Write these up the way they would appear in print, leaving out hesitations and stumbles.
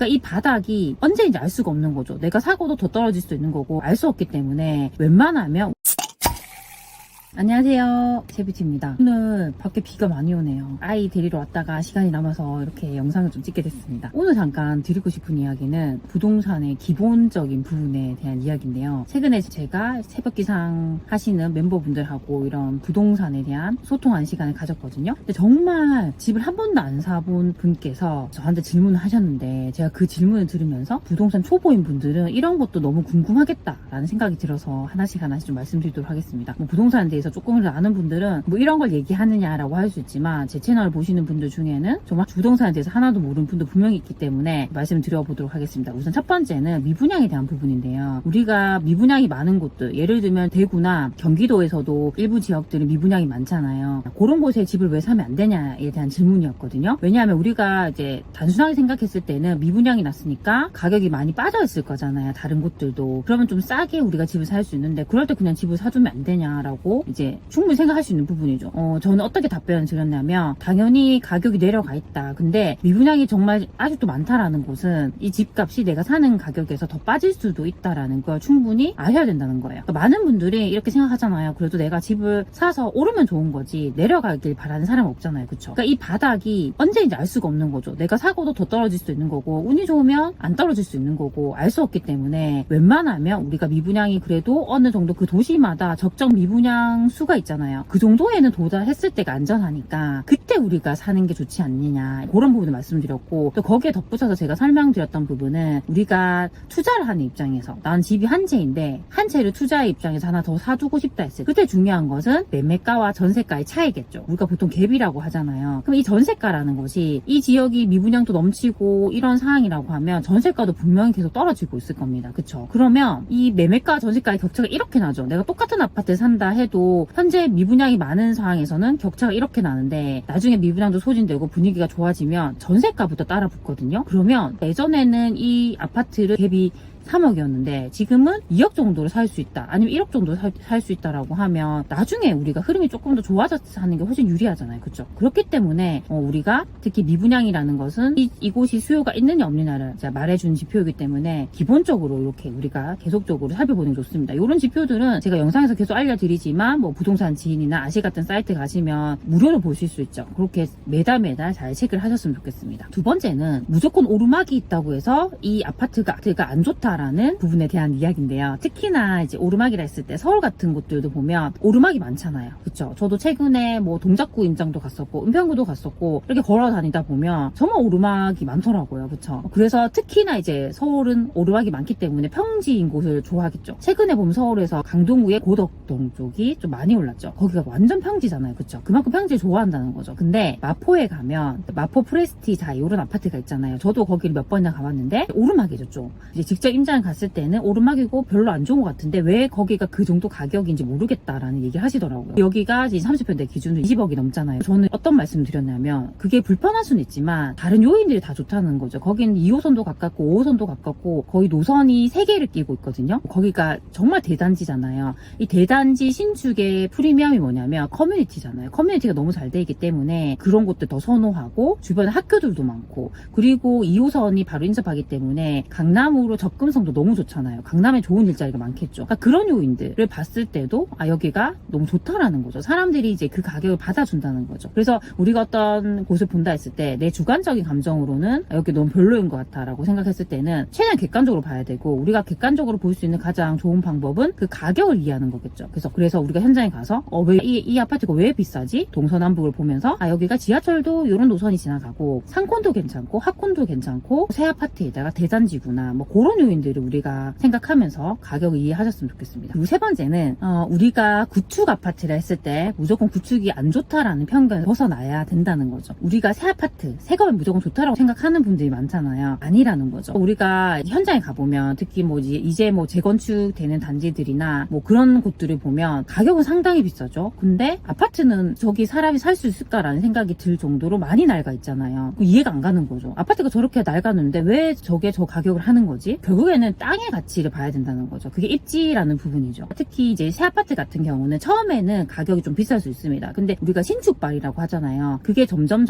그러니까 이 바닥이 언제인지 알 수가 없는 거죠. 내가 사고도 더 떨어질 수도 있는 거고 알 수 없기 때문에 웬만하면. 안녕하세요, 제비티입니다. 오늘 밖에 비가 많이 오네요. 아이 데리러 왔다가 시간이 남아서 이렇게 영상을 좀 찍게 됐습니다. 오늘 잠깐 드리고 싶은 이야기는 부동산의 기본적인 부분에 대한 이야기인데요. 최근에 제가 새벽기상 하시는 멤버분들하고 이런 부동산에 대한 소통하는 시간을 가졌거든요. 근데 정말 집을 한 번도 안 사본 분께서 저한테 질문을 하셨는데, 제가 그 질문을 들으면서 부동산 초보인 분들은 이런 것도 너무 궁금하겠다라는 생각이 들어서 하나씩 좀 말씀드리도록 하겠습니다. 부동산에 대해서 조금이라도 아는 분들은 이런 걸 얘기하느냐라고 할 수 있지만, 제 채널을 보시는 분들 중에는 정말 부동산에 대해서 하나도 모르는 분도 분명히 있기 때문에 말씀을 드려보도록 하겠습니다. 우선 첫 번째는 미분양에 대한 부분인데요. 우리가 미분양이 많은 곳들, 예를 들면 대구나 경기도에서도 일부 지역들은 미분양이 많잖아요. 그런 곳에 집을 왜 사면 안 되냐에 대한 질문이었거든요. 왜냐하면 우리가 이제 단순하게 생각했을 때는 미분양이 났으니까 가격이 많이 빠져있을 거잖아요. 다른 곳들도. 그러면 좀 싸게 우리가 집을 살 수 있는데, 그럴 때 그냥 집을 사주면 안 되냐라고 이제 충분히 생각할 수 있는 부분이죠. 저는 어떻게 답변을 드렸냐면, 당연히 가격이 내려가 있다. 근데 미분양이 정말 아직도 많다라는 곳은 이 집값이 내가 사는 가격에서 더 빠질 수도 있다라는 걸 충분히 아셔야 된다는 거예요. 그러니까 많은 분들이 이렇게 생각하잖아요. 그래도 내가 집을 사서 오르면 좋은 거지 내려가길 바라는 사람은 없잖아요. 그쵸? 그러니까 이 바닥이 언제인지 알 수가 없는 거죠. 내가 사고도 더 떨어질 수도 있는 거고, 운이 좋으면 안 떨어질 수 있는 거고, 알 수 없기 때문에 웬만하면 우리가 미분양이 그래도 어느 정도 그 도시마다 적정 미분양 수가 있잖아요. 그 정도에는 도달했을 때가 안전하니까 그때 우리가 사는 게 좋지 않느냐, 그런 부분을 말씀드렸고, 또 거기에 덧붙여서 제가 설명드렸던 부분은, 우리가 투자를 하는 입장에서 난 집이 한 채인데 한 채를 투자의 입장에서 하나 더 사두고 싶다 했을 때, 그때 중요한 것은 매매가와 전세가의 차이겠죠. 우리가 보통 갭이라고 하잖아요. 그럼 이 전세가라는 것이, 이 지역이 미분양도 넘치고 이런 상황이라고 하면 전세가도 분명히 계속 떨어지고 있을 겁니다. 그쵸? 그러면 이 매매가 전세가의 격차가 이렇게 나죠. 내가 똑같은 아파트를 산다 해도 현재 미분양이 많은 상황에서는 격차가 이렇게 나는데, 나중에 미분양도 소진되고 분위기가 좋아지면 전세가부터 따라 붙거든요. 그러면 예전에는 이 아파트를 갭이 3억이었는데 지금은 2억 정도로 살 수 있다, 아니면 1억 정도로 살 수 있다라고 하면 나중에 우리가 흐름이 조금 더 좋아져서 하는 게 훨씬 유리하잖아요. 그렇죠? 그렇기 때문에 우리가 특히 미분양이라는 것은 이곳이 수요가 있느냐 없느냐를 제가 말해준 지표이기 때문에 기본적으로 이렇게 우리가 계속적으로 살펴보는 게 좋습니다. 이런 지표들은 제가 영상에서 계속 알려드리지만, 부동산 지인이나 아시 같은 사이트 가시면 무료로 보실 수 있죠. 그렇게 매달 잘 체크를 하셨으면 좋겠습니다. 두 번째는 무조건 오르막이 있다고 해서 이 아파트가 안 좋다 라는 부분에 대한 이야기인데요. 특히나 이제 오르막이라 했을 때 서울 같은 곳들도 보면 오르막이 많잖아요. 그쵸? 저도 최근에 동작구 임장도 갔었고 은평구도 갔었고, 이렇게 걸어 다니다 보면 정말 오르막이 많더라고요. 그쵸? 그래서 특히나 이제 서울은 오르막이 많기 때문에 평지인 곳을 좋아하겠죠. 최근에 보면 서울에서 강동구의 고덕동 쪽이 좀 많이 올랐죠. 거기가 완전 평지잖아요. 그쵸? 그만큼 평지를 좋아한다는 거죠. 근데 마포에 가면 마포 프레스티자 이런 아파트가 있잖아요. 저도 거기를 몇 번이나 가봤는데 오르막이죠. 좀 이제 직접 임장 갔을 때는 오르막이고 별로 안 좋은 것 같은데 왜 거기가 그 정도 가격인지 모르겠다라는 얘기를 하시더라고요. 여기가 이제 30평대 기준으로 20억이 넘잖아요. 저는 어떤 말씀 드렸냐면, 그게 불편할 수는 있지만 다른 요인들이 다 좋다는 거죠. 거기는 2호선도 가깝고 5호선도 가깝고 거의 노선이 3개를 끼고 있거든요. 거기가 정말 대단지잖아요. 이 대단지 신축의 프리미엄이 뭐냐면 커뮤니티잖아요. 커뮤니티가 너무 잘 돼 있기 때문에 그런 곳들 더 선호하고, 주변에 학교들도 많고, 그리고 2호선이 바로 인접하기 때문에 강남으로 접근성도 너무 좋잖아요. 강남에 좋은 일자리가 많겠죠. 그러니까 그런 요인들을 봤을 때도 여기가 너무 좋다라는 거죠. 사람들이 이제 그 가격을 받아준다는 거죠. 그래서 우리가 어떤 곳을 본다 했을 때 내 주관적인 감정으로는 여기 너무 별로인 것 같다라고 생각했을 때는 최대한 객관적으로 봐야 되고, 우리가 객관적으로 볼 수 있는 가장 좋은 방법은 그 가격을 이해하는 거겠죠. 그래서 우리가 현장에 가서 왜 이 아파트가 왜 비싸지? 동서남북을 보면서 여기가 지하철도 이런 노선이 지나가고 상권도 괜찮고 하권도 괜찮고 새 아파트에다가 대단지구나, 그런 요인들을 우리가 생각하면서 가격을 이해하셨으면 좋겠습니다. 그리고 세 번째는 우리가 구축 아파트를 했을 때 무조건 구축이 안 좋다라는 편견을 벗어나야 된다는 거죠. 우리가 새 아파트, 새 거면 무조건 좋다라고 생각하는 분들이 많잖아요. 아니라는 거죠. 우리가 현장에 가보면 특히 이제 재건축되는 단지들이나 그런 곳들을 보면 가격은 상당히 비싸죠. 근데 아파트는 저기 사람이 살 수 있을까라는 생각이 들 정도로 많이 낡아 있잖아요. 이해가 안 가는 거죠. 아파트가 저렇게 낡았는데 왜 저게 저 가격을 하는 거지? 결국에 결국에는 땅의 가치를 봐야 된다는 거죠. 그게 입지라는 부분이죠. 특히 이제 새 아파트 같은 경우는 처음에는 가격이 좀 비쌀 수 있습니다. 근데 우리가 신축발이라고 하잖아요. 그게 점점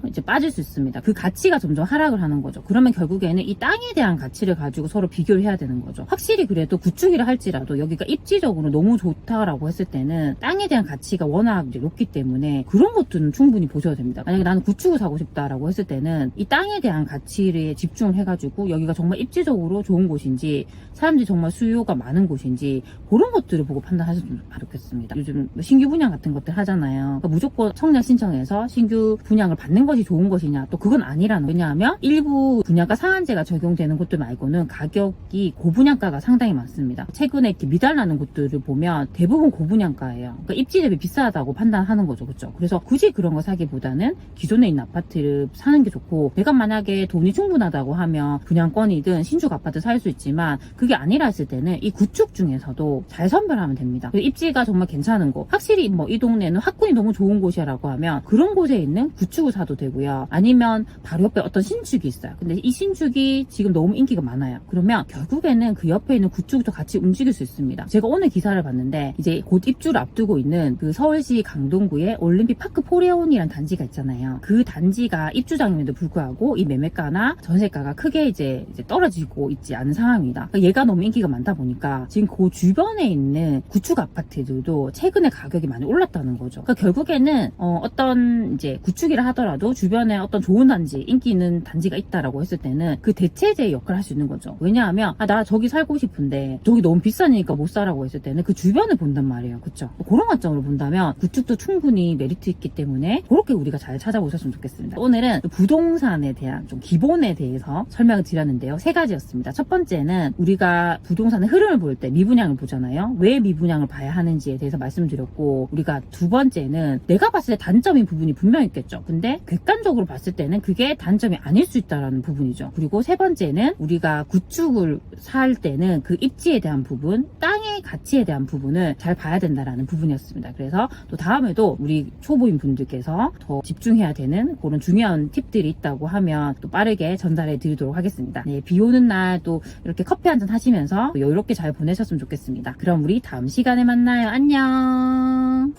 이제 빠질 수 있습니다. 그 가치가 점점 하락을 하는 거죠. 그러면 결국에는 이 땅에 대한 가치를 가지고 서로 비교를 해야 되는 거죠. 확실히 그래도 구축이라 할지라도 여기가 입지적으로 너무 좋다라고 했을 때는 땅에 대한 가치가 워낙 이제 높기 때문에 그런 것들은 충분히 보셔야 됩니다. 만약에 나는 구축을 사고 싶다라고 했을 때는 이 땅에 대한 가치에 집중을 해가지고 여기가 정말 입지적으로 좋은 곳인지 사람들이 정말 수요가 많은 곳인지 그런 것들을 보고 판단하셨으면 좋겠습니다. 요즘 신규 분양 같은 것들 하잖아요. 그러니까 무조건 청약 신청해서 신규 분양을 받는 것이 좋은 것이냐, 또 그건 아니라는. 왜냐하면 일부 분양가 상한제가 적용되는 곳들 말고는 가격이 고분양가가 상당히 많습니다. 최근에 이렇게 미달나는 곳들을 보면 대부분 고분양가예요. 그러니까 입지 대비 비싸다고 판단하는 거죠. 그렇죠? 그래서 굳이 그런 거 사기보다는 기존에 있는 아파트를 사는 게 좋고, 내가 만약에 돈이 충분하다고 하면 분양권이든 신축 아파트 살 수 있지만 그게 아니라 했을 때는 이 구축 중에서도 잘 선별하면 됩니다. 입지가 정말 괜찮은 곳, 확실히 뭐 이 동네는 학군이 너무 좋은 곳이라고 하면 그런 곳에 있는 구축을 사도 되고요. 아니면 바로 옆에 어떤 신축이 있어요. 근데 이 신축이 지금 너무 인기가 많아요. 그러면 결국에는 그 옆에 있는 구축도 같이 움직일 수 있습니다. 제가 오늘 기사를 봤는데 이제 곧 입주를 앞두고 있는 그 서울시 강동구의 올림픽 파크 포레온이라는 단지가 있잖아요. 그 단지가 입주장임에도 불구하고 이 매매가나 전세가가 크게 이제 떨어지고 있지 않은 상황입니다. 그러니까 얘가 너무 인기가 많다 보니까 지금 그 주변에 있는 구축 아파트들도 최근에 가격이 많이 올랐다는 거죠. 그러니까 결국에는 어떤 이제 구축이라 하더라도 주변에 어떤 좋은 단지, 인기 있는 단지가 있다라고 했을 때는 그 대체제 역할을 할 수 있는 거죠. 왜냐하면 나 저기 살고 싶은데 저기 너무 비싸니까 못 사라고 했을 때는 그 주변을 본단 말이에요. 그쵸? 그런 관점으로 본다면 구축도 충분히 메리트 있기 때문에 그렇게 우리가 잘 찾아보셨으면 좋겠습니다. 오늘은 부동산에 대한 좀 기본에 대해서 설명을 드렸는데요. 3가지였습니다. 첫 번째는 우리가 부동산의 흐름을 볼 때 미분양을 보잖아요. 왜 미분양을 봐야 하는지에 대해서 말씀드렸고, 우리가 두 번째는 내가 봤을 때 단점인 부분이 분명히 있겠죠. 근데 객관적으로 봤을 때는 그게 단점이 아닐 수 있다는 부분이죠. 그리고 세 번째는 우리가 구축을 살 때는 그 입지에 대한 부분, 땅의 가치에 대한 부분을 잘 봐야 된다는 부분이었습니다. 그래서 또 다음에도 우리 초보인 분들께서 더 집중해야 되는 그런 중요한 팁들이 있다고 하면 또 빠르게 전달해 드리도록 하겠습니다. 네, 비 오는 날 또 이렇게 커피 한잔 하시면서 여유롭게 잘 보내셨으면 좋겠습니다. 그럼 우리 다음 시간에 만나요. 안녕.